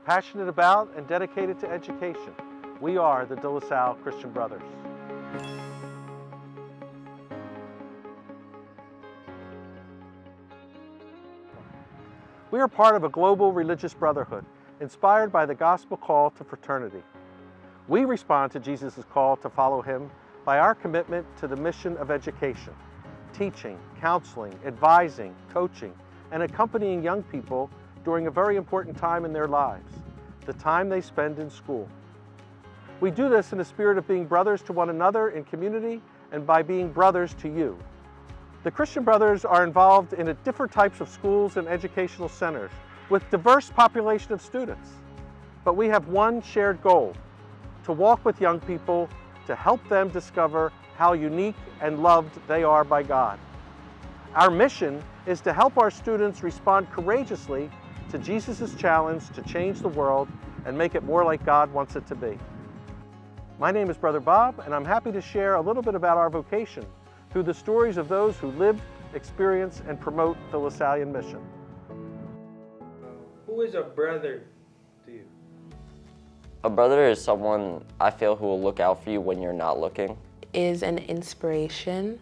Passionate about and dedicated to education, we are the Salle Christian Brothers. We are part of a global religious brotherhood inspired by the gospel call to fraternity. We respond to Jesus' call to follow him by our commitment to the mission of education, teaching, counseling, advising, coaching, and accompanying young people during a very important time in their lives, the time they spend in school. We do this in the spirit of being brothers to one another in community and by being brothers to you. The Christian Brothers are involved in different types of schools and educational centers with diverse population of students. But we have one shared goal: to walk with young people, to help them discover how unique and loved they are by God. Our mission is to help our students respond courageously to Jesus' challenge to change the world and make it more like God wants it to be. My name is Brother Bob, and I'm happy to share a little bit about our vocation through the stories of those who live, experience, and promote the Lasallian mission. Who is a brother to you? A brother is someone I feel who will look out for you when you're not looking. Is an inspiration,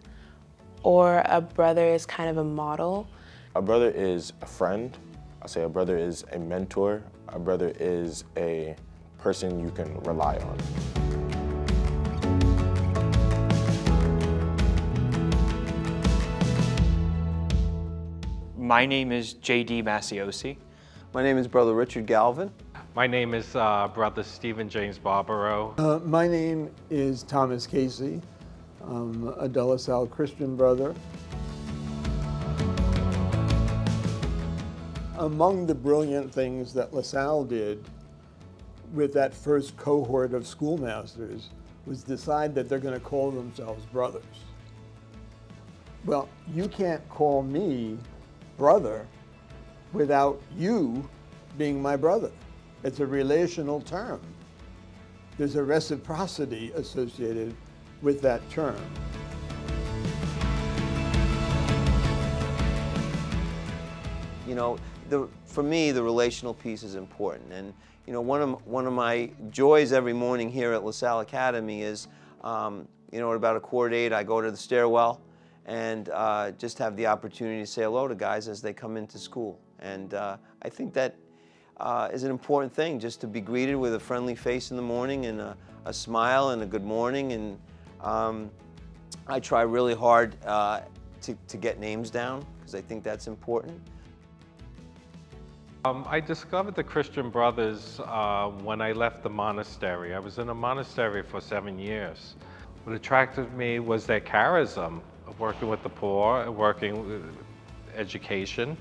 or a brother is kind of a model. A brother is a friend. I say a brother is a mentor. A brother is a person you can rely on. My name is J.D. Masiosi. My name is Brother Richard Galvin. My name is Brother Stephen James Barbaro. My name is Thomas Casey. I'm a Salle Christian brother. Among the brilliant things that LaSalle did with that first cohort of schoolmasters was decide that they're going to call themselves brothers. Well, you can't call me brother without you being my brother. It's a relational term. There's a reciprocity associated with that term. You know, for me, the relational piece is important. And you know, one of my joys every morning here at LaSalle Academy is, you know, at about 7:45, I go to the stairwell and just have the opportunity to say hello to guys as they come into school. And I think that is an important thing, just to be greeted with a friendly face in the morning and a smile and a good morning. And I try really hard to get names down, because I think that's important. I discovered the Christian Brothers when I left the monastery. I was in a monastery for 7 years. What attracted me was their charism of working with the poor, working with education,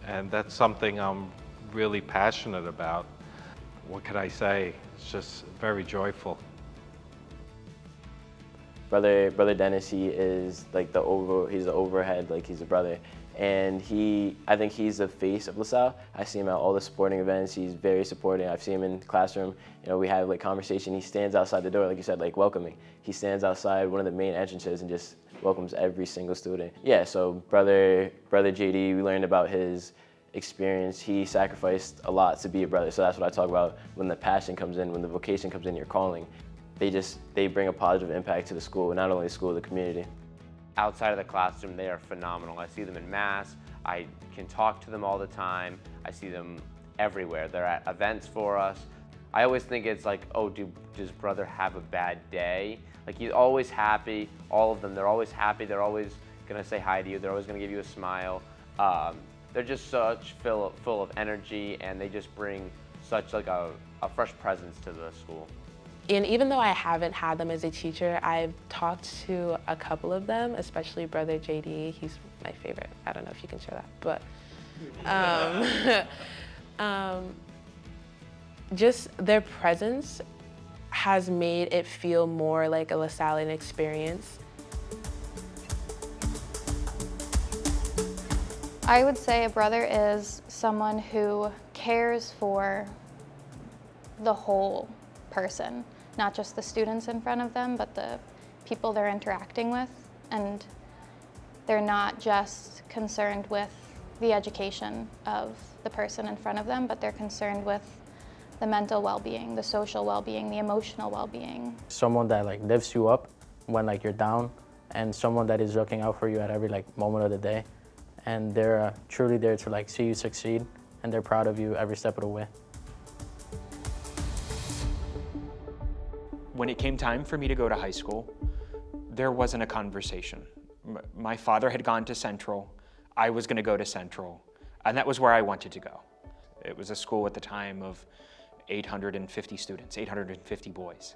and that's something I'm really passionate about. What can I say? It's just very joyful. Brother Dennis, he is like he's the overhead, like he's a brother. And I think he's the face of LaSalle. I see him at all the sporting events. He's very supporting. I've seen him in the classroom. You know, we have like conversation. He stands outside the door, like you said, like welcoming. He stands outside one of the main entrances and just welcomes every single student. Yeah, so brother JD, we learned about his experience. He sacrificed a lot to be a brother. So that's what I talk about when the passion comes in, when the vocation comes in, your calling. They bring a positive impact to the school, not only the school, the community. Outside of the classroom, they are phenomenal. I see them in Mass. I can talk to them all the time. I see them everywhere. They're at events for us. I always think it's like, oh, does brother have a bad day? Like, he's always happy. All of them, they're always happy. They're always gonna say hi to you. They're always gonna give you a smile. They're just such full of energy, and they just bring such like a fresh presence to the school. And even though I haven't had them as a teacher, I've talked to a couple of them, especially Brother JD. He's my favorite. I don't know if you can share that, but just their presence has made it feel more like a Lasallian experience. I would say a brother is someone who cares for the whole person, not just the students in front of them, but the people they're interacting with. And they're not just concerned with the education of the person in front of them, but they're concerned with the mental well-being, the social well-being, the emotional well-being. Someone that like lifts you up when like you're down, and someone that is looking out for you at every like moment of the day, and they're truly there to like see you succeed, and they're proud of you every step of the way. When it came time for me to go to high school, there wasn't a conversation. My father had gone to Central, I was going to go to Central, and that was where I wanted to go. It was a school at the time of 850 students, 850 boys.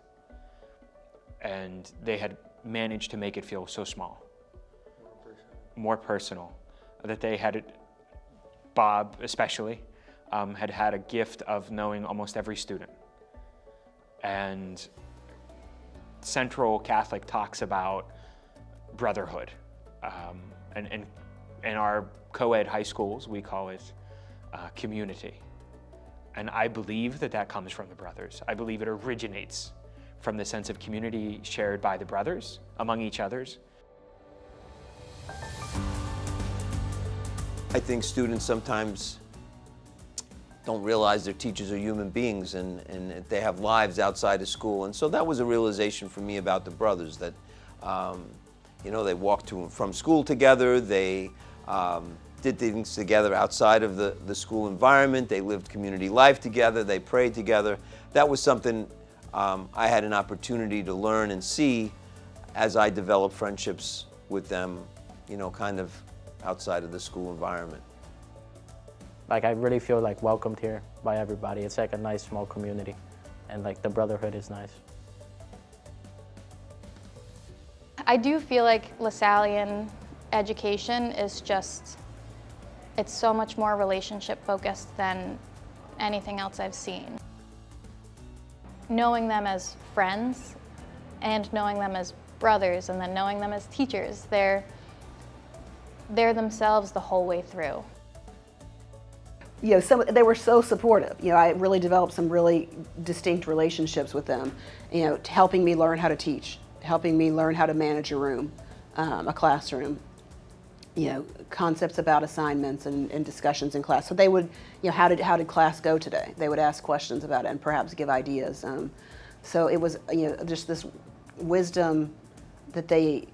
And they had managed to make it feel so small, more personal, that they had, Bob especially, had had a gift of knowing almost every student. And Central Catholic talks about brotherhood. And in our co-ed high schools, we call it community. And I believe that that comes from the brothers. I believe it originates from the sense of community shared by the brothers among each others. I think students sometimes don't realize their teachers are human beings and they have lives outside of school. And so that was a realization for me about the brothers, that you know, they walked to and from school together, they did things together outside of the school environment, they lived community life together, they prayed together. That was something I had an opportunity to learn and see as I developed friendships with them, you know, kind of outside of the school environment. Like I really feel like welcomed here by everybody. It's like a nice small community, and like the brotherhood is nice. I do feel like Lasallian education is just, it's so much more relationship focused than anything else I've seen. Knowing them as friends and knowing them as brothers and then knowing them as teachers, they're themselves the whole way through. You know, they were so supportive. You know, I really developed some really distinct relationships with them, you know, helping me learn how to teach, helping me learn how to manage a room, a classroom, you know, concepts about assignments and discussions in class. So they would, you know, how did class go today? They would ask questions about it and perhaps give ideas. So it was, you know, just this wisdom that they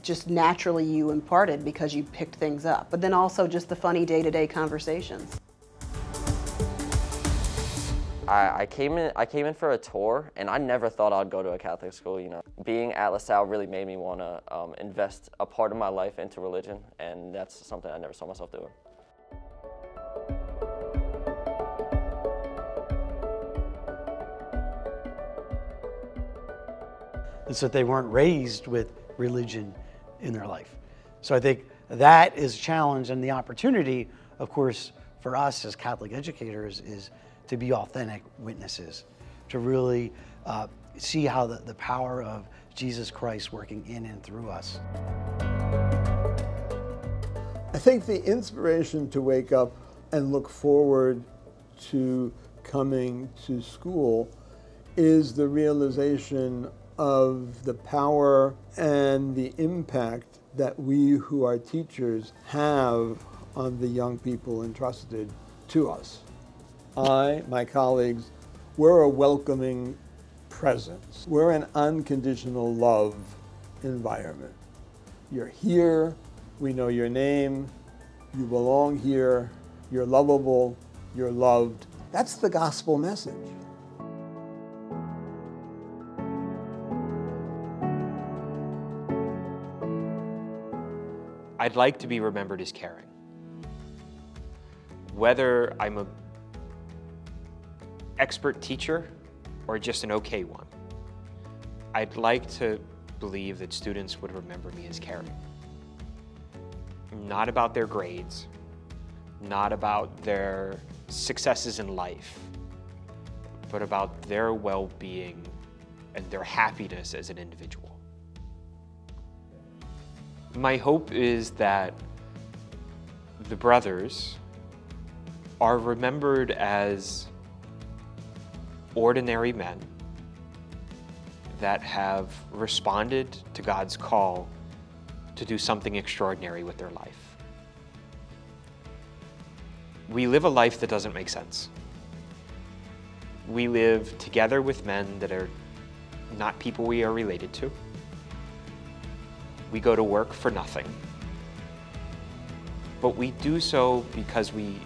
just naturally you imparted because you picked things up. But then also just the funny day-to-day conversations. I came in for a tour, and I never thought I'd go to a Catholic school. You know, being at LaSalle really made me want to invest a part of my life into religion, and that's something I never saw myself doing. And so they weren't raised with religion in their life. So I think that is a challenge, and the opportunity, of course, for us as Catholic educators is to be authentic witnesses, to really see how the power of Jesus Christ working in and through us. I think the inspiration to wake up and look forward to coming to school is the realization of the power and the impact that we who are teachers have on the young people entrusted to us. My colleagues, we're a welcoming presence. We're an unconditional love environment. You're here, we know your name, you belong here, you're lovable, you're loved. That's the gospel message. I'd like to be remembered as caring. Whether I'm an expert teacher or just an okay one, I'd like to believe that students would remember me as caring. Not about their grades, not about their successes in life, but about their well-being and their happiness as an individual. My hope is that the brothers are remembered as ordinary men that have responded to God's call to do something extraordinary with their life. We live a life that doesn't make sense. We live together with men that are not people we are related to. We go to work for nothing. But we do so because we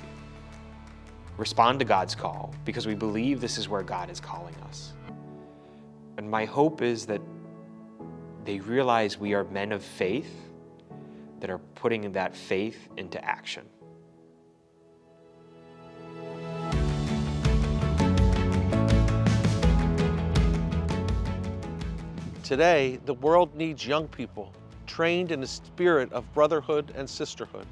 respond to God's call, because we believe this is where God is calling us. And my hope is that they realize we are men of faith that are putting that faith into action. Today, the world needs young people trained in the spirit of brotherhood and sisterhood.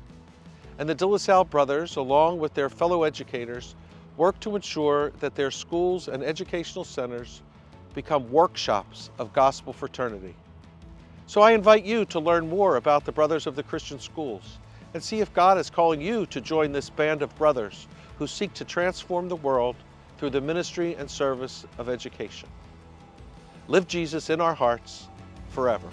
And the De La Salle Brothers, along with their fellow educators, work to ensure that their schools and educational centers become workshops of gospel fraternity. So I invite you to learn more about the Brothers of the Christian Schools and see if God is calling you to join this band of brothers who seek to transform the world through the ministry and service of education. Live Jesus in our hearts forever.